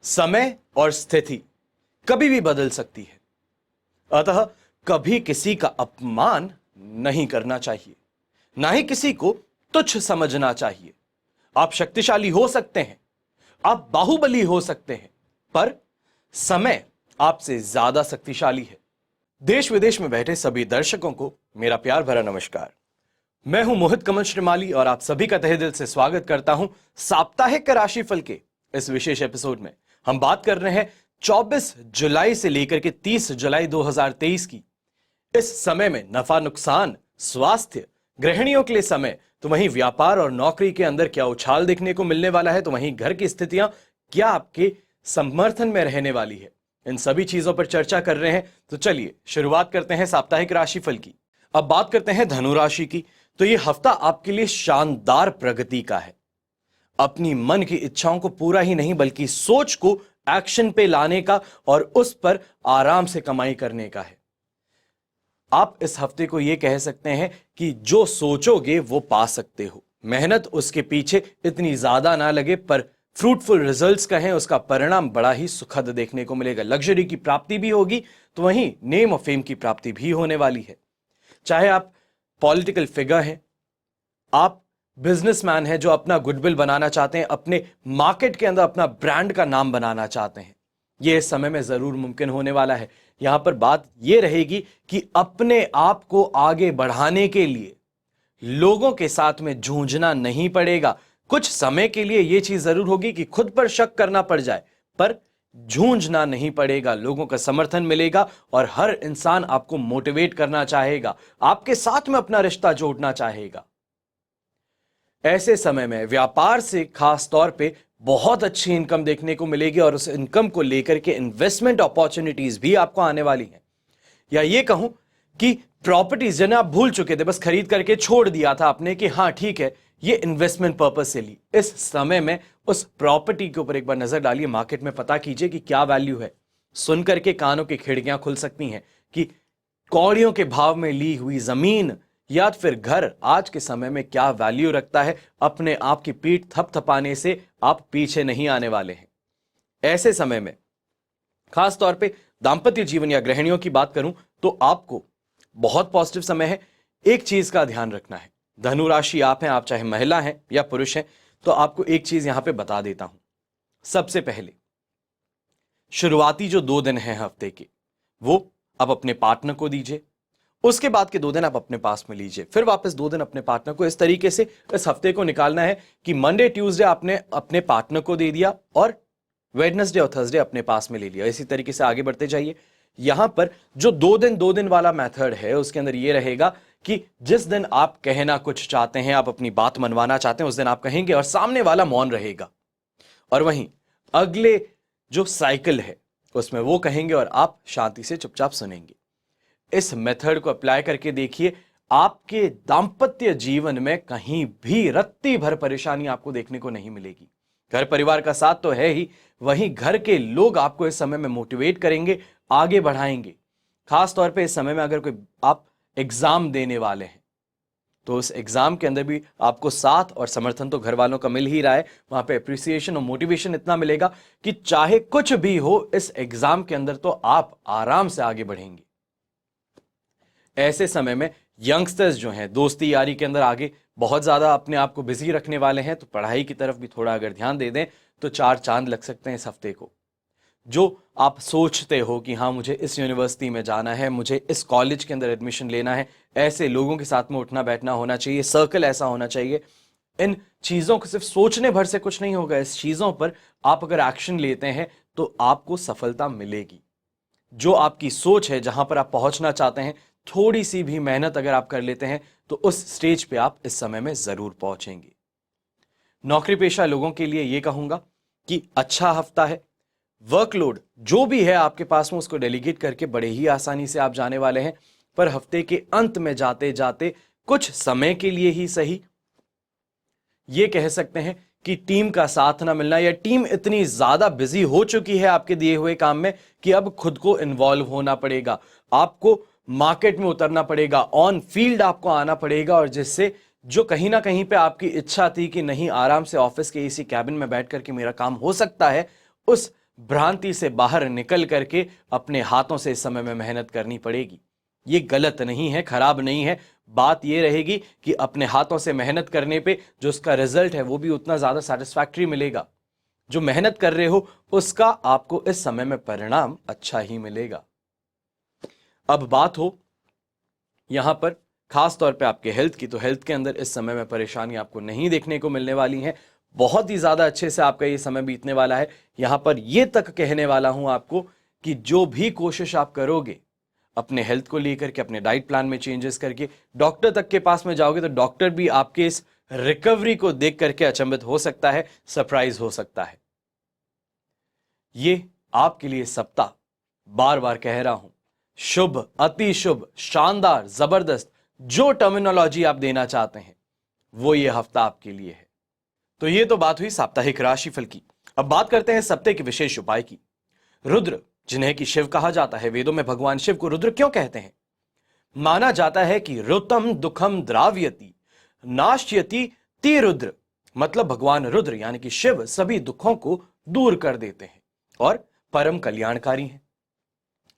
समय और स्थिति कभी भी बदल सकती है, अतः कभी किसी का अपमान नहीं करना चाहिए, ना ही किसी को तुच्छ समझना चाहिए। आप शक्तिशाली हो सकते हैं, आप बाहुबली हो सकते हैं, पर समय आपसे ज्यादा शक्तिशाली है। देश विदेश में बैठे सभी दर्शकों को मेरा प्यार भरा नमस्कार। मैं हूं मोहित कमल श्रीमाली और आप सभी का तहे दिल से स्वागत करता हूं साप्ताहिक राशिफल के इस विशेष एपिसोड में। हम बात कर रहे हैं 24 जुलाई से लेकर के 30 जुलाई 2023 की। इस समय में नफा नुकसान, स्वास्थ्य, गृहिणियों के लिए समय, तो वहीं व्यापार और नौकरी के अंदर क्या उछाल देखने को मिलने वाला है, तो वहीं घर की स्थितियां क्या आपके समर्थन में रहने वाली है, इन सभी चीजों पर चर्चा कर रहे हैं। तो चलिए शुरुआत करते हैं साप्ताहिक राशिफल की। अब बात करते हैं धनु राशि की। तो ये हफ्ता आपके लिए शानदार प्रगति का है। अपनी मन की इच्छाओं को पूरा ही नहीं बल्कि सोच को एक्शन पे लाने का और उस पर आराम से कमाई करने का है। आप इस हफ्ते को यह कह सकते हैं कि जो सोचोगे वो पा सकते हो। मेहनत उसके पीछे इतनी ज्यादा ना लगे, पर फ्रूटफुल रिजल्ट्स कहें, उसका परिणाम बड़ा ही सुखद देखने को मिलेगा। लग्जरी की प्राप्ति भी होगी, तो वहीं नेम और फेम की प्राप्ति भी होने वाली है। चाहे आप पॉलिटिकल फिगर हैं, आप बिजनेसमैन हैं जो अपना गुडविल बनाना चाहते हैं, अपने मार्केट के अंदर अपना ब्रांड का नाम बनाना चाहते हैं, यह इस समय में जरूर मुमकिन होने वाला है। यहां पर बात यह रहेगी कि अपने आप को आगे बढ़ाने के लिए लोगों के साथ में जूझना नहीं पड़ेगा। कुछ समय के लिए यह चीज जरूर होगी कि खुद पर शक करना पड़ जाए, पर जूझना नहीं पड़ेगा। लोगों का समर्थन मिलेगा और हर इंसान आपको मोटिवेट करना चाहेगा, आपके साथ में अपना रिश्ता जोड़ना चाहेगा। ऐसे समय में व्यापार से खास तौर पे बहुत अच्छी इनकम देखने को मिलेगी और उस इनकम को लेकर के इन्वेस्टमेंट अपॉर्चुनिटीज भी आपको आने वाली हैं। या ये कहूं कि प्रॉपर्टीज जिन्हें आप भूल चुके थे, बस खरीद करके छोड़ दिया था आपने कि हाँ ठीक है ये इन्वेस्टमेंट पर्पस से ली, इस समय में उस प्रॉपर्टी के ऊपर एक बार नजर डालिए, मार्केट में पता कीजिए कि क्या वैल्यू है। सुन करके कानों की खिड़कियां खुल सकती हैं कि कौड़ियों के भाव में ली हुई जमीन या फिर घर आज के समय में क्या वैल्यू रखता है। अपने आप की पीठ थपथपाने से आप पीछे नहीं आने वाले हैं। ऐसे समय में खास तौर पे दांपत्य जीवन या गृहिणियों की बात करूं तो आपको बहुत पॉजिटिव समय है। एक चीज का ध्यान रखना है, धनु राशि आप हैं, आप चाहे महिला हैं या पुरुष हैं, तो आपको एक चीज यहां पे बता देता हूं। सबसे पहले शुरुआती जो 2 दिन हैं हफ्ते के, वो आप अपने पार्टनर को दीजिए। उसके बाद के 2 दिन आप अपने पास में लीजिए, फिर वापस 2 दिन अपने पार्टनर को। इस तरीके से इस हफ्ते को निकालना है कि मंडे ट्यूसडे आपने अपने पार्टनर को दे दिया और वेडनेसडे और थर्सडे अपने पास में ले लिया। इसी तरीके से आगे बढ़ते जाइए। यहां पर जो 2 दिन वाला मेथड है, उसके अंदर यह रहेगा कि जिस दिन आप कहना कुछ चाहते हैं, आप अपनी बात मनवाना चाहते हैं, उस दिन आप कहेंगे और सामने वाला मौन रहेगा। और वहीं अगले जो साइकिल है उसमें वो कहेंगे और आप शांति से चुपचाप सुनेंगे। इस मेथड को अप्लाई करके देखिए, आपके दांपत्य जीवन में कहीं भी रत्ती भर परेशानी आपको देखने को नहीं मिलेगी। घर परिवार का साथ तो है ही, वहीं घर के लोग आपको इस समय में मोटिवेट करेंगे, आगे बढ़ाएंगे। खास तौर पे इस समय में अगर कोई आप एग्जाम देने वाले हैं तो उस एग्जाम के अंदर भी आपको साथ और समर्थन तो घर वालों का मिल ही रहा है। वहां पे अप्रिसिएशन और मोटिवेशन इतना मिलेगा कि चाहे कुछ भी हो इस एग्जाम के अंदर तो आप आराम से आगे बढ़ेंगे। ऐसे समय में यंगस्टर्स जो हैं दोस्ती यारी के अंदर आगे बहुत ज्यादा अपने आप को बिजी रखने वाले हैं, तो पढ़ाई की तरफ भी थोड़ा अगर ध्यान दे दें तो 4 चांद लग सकते हैं इस हफ्ते को। जो आप सोचते हो कि हाँ मुझे इस यूनिवर्सिटी में जाना है, मुझे इस कॉलेज के अंदर एडमिशन लेना है, ऐसे लोगों के साथ में उठना बैठना होना चाहिए, सर्कल ऐसा होना चाहिए। इन चीजों को सिर्फ सोचने भर से कुछ नहीं होगा, इस चीजों पर आप अगर एक्शन लेते हैं तो आपको सफलता मिलेगी। जो आपकी सोच है, जहां पर आप पहुंचना चाहते हैं, थोड़ी सी भी मेहनत अगर आप कर लेते हैं तो उस स्टेज पे आप इस समय में जरूर पहुंचेंगे। नौकरी पेशा लोगों के लिए यह कहूंगा कि अच्छा हफ्ता है। वर्कलोड जो भी है आपके पास में उसको डेलीगेट करके बड़े ही आसानी से आप जाने वाले हैं, पर हफ्ते के अंत में जाते जाते कुछ समय के लिए ही सही, यह कह सकते हैं कि टीम का साथ ना मिलना या टीम इतनी ज्यादा बिजी हो चुकी है आपके दिए हुए काम में कि अब खुद को इन्वॉल्व होना पड़ेगा, आपको मार्केट में उतरना पड़ेगा, ऑन फील्ड आपको आना पड़ेगा। और जिससे जो कहीं ना कहीं पे आपकी इच्छा थी कि नहीं आराम से ऑफिस के इसी कैबिन में बैठ करके मेरा काम हो सकता है, उस भ्रांति से बाहर निकल करके अपने हाथों से इस समय में मेहनत करनी पड़ेगी। ये गलत नहीं है, खराब नहीं है। बात ये रहेगी कि अपने हाथों से मेहनत करने पे जो उसका रिजल्ट है वो भी उतना ज्यादा सेटिस्फैक्टरी मिलेगा। जो मेहनत कर रहे हो उसका आपको इस समय में परिणाम अच्छा ही मिलेगा। अब बात हो यहां पर खास तौर पे आपके हेल्थ की, तो हेल्थ के अंदर इस समय में परेशानी आपको नहीं देखने को मिलने वाली है। बहुत ही ज्यादा अच्छे से आपका ये समय बीतने वाला है। यहां पर ये तक कहने वाला हूं आपको कि जो भी कोशिश आप करोगे अपने हेल्थ को लेकर के, अपने डाइट प्लान में चेंजेस करके, डॉक्टर तक के पास में जाओगे तो डॉक्टर भी आपके इस रिकवरी को देख करके अचंभित हो सकता है, सरप्राइज हो सकता है। ये आपके लिए सप्ताह, बार बार कह रहा हूं, शुभ, अति शुभ, शानदार, जबरदस्त, जो टर्मिनोलॉजी आप देना चाहते हैं वो ये हफ्ता आपके लिए है। तो ये तो बात हुई साप्ताहिक राशिफल की। अब बात करते हैं सप्ताह के विशेष उपाय की। रुद्र, जिन्हें कि शिव कहा जाता है, वेदों में भगवान शिव को रुद्र क्यों कहते हैं? माना जाता है कि रुतम दुखम द्राव्यति नाश्यति ती रुद्र, मतलब भगवान रुद्र यानी कि शिव सभी दुखों को दूर कर देते हैं और परम कल्याणकारी हैं।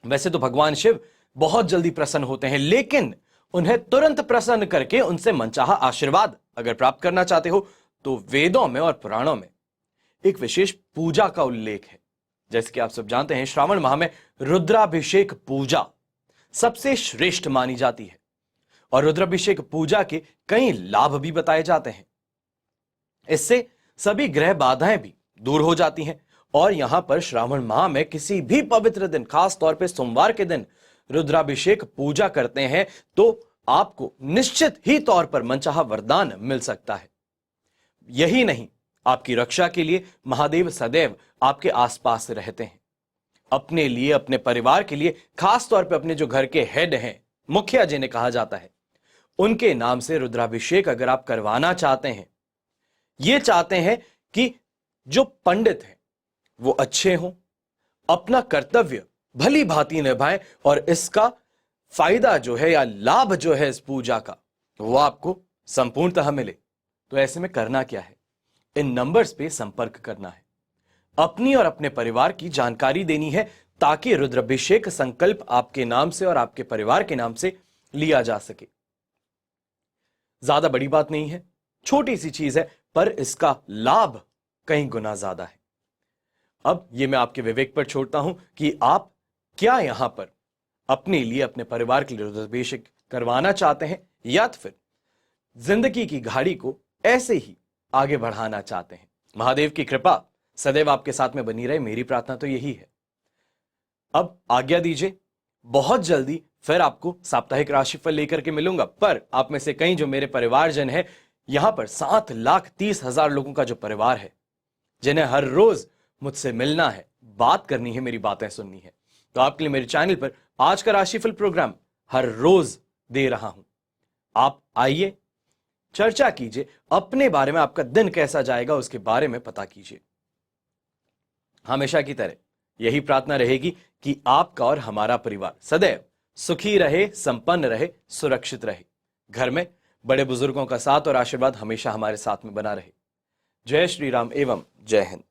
वैसे तो भगवान शिव बहुत जल्दी प्रसन्न होते हैं, लेकिन उन्हें तुरंत प्रसन्न करके उनसे मनचाहा आशीर्वाद अगर प्राप्त करना चाहते हो तो वेदों में और पुराणों में एक विशेष पूजा का उल्लेख है। जैसे कि आप सब जानते हैं, श्रावण माह में रुद्राभिषेक पूजा सबसे श्रेष्ठ मानी जाती है और रुद्राभिषेक पूजा के कई लाभ भी बताए जाते हैं। इससे सभी ग्रह बाधाएं भी दूर हो जाती हैं और यहां पर श्रावण माह में किसी भी पवित्र दिन, खास तौर पे सोमवार के दिन रुद्राभिषेक पूजा करते हैं तो आपको निश्चित ही तौर पर मनचाहा वरदान मिल सकता है। यही नहीं, आपकी रक्षा के लिए महादेव सदैव आपके आसपास रहते हैं। अपने लिए, अपने परिवार के लिए, खास तौर पे अपने जो घर के हेड हैं, मुखिया जिन्हें कहा जाता है, उनके नाम से रुद्राभिषेक अगर आप करवाना चाहते हैं, ये चाहते हैं कि जो पंडित हैं वो अच्छे हों, अपना कर्तव्य भली भांति निभाएं और इसका फायदा जो है या लाभ जो है इस पूजा का वो आपको संपूर्णतः मिले। तो ऐसे में करना क्या है? इन नंबर्स पे संपर्क करना है, अपनी और अपने परिवार की जानकारी देनी है ताकि रुद्राभिषेक संकल्प आपके नाम से और आपके परिवार के नाम से लिया जा सके। ज्यादा बड़ी बात नहीं है, छोटी सी चीज है, पर इसका लाभ कई गुना ज्यादा है। अब ये मैं आपके विवेक पर छोड़ता हूं कि आप क्या यहां पर अपने लिए, अपने परिवार के लिए रुद्राभिषेक करवाना चाहते हैं या फिर जिंदगी की गाड़ी को ऐसे ही आगे बढ़ाना चाहते हैं। महादेव की कृपा सदैव आपके साथ में बनी रहे, मेरी प्रार्थना तो यही है। अब आज्ञा दीजिए, बहुत जल्दी फिर आपको साप्ताहिक राशिफल लेकर के मिलूंगा। पर आप में से कई जो मेरे परिवारजन है, यहां पर 7,30,000 लोगों का जो परिवार है, जिन्हें हर रोज मुझसे मिलना है, बात करनी है, मेरी बातें सुननी है, तो आपके लिए मेरे चैनल पर आज का राशिफल प्रोग्राम हर रोज दे रहा हूं। आप आइए, चर्चा कीजिए, अपने बारे में, आपका दिन कैसा जाएगा उसके बारे में पता कीजिए। हमेशा की तरह यही प्रार्थना रहेगी कि आपका और हमारा परिवार सदैव सुखी रहे, संपन्न रहे, सुरक्षित रहे। घर में बड़े बुजुर्गों का साथ और आशीर्वाद हमेशा हमारे साथ में बना रहे। जय श्री राम एवं जय हिंद।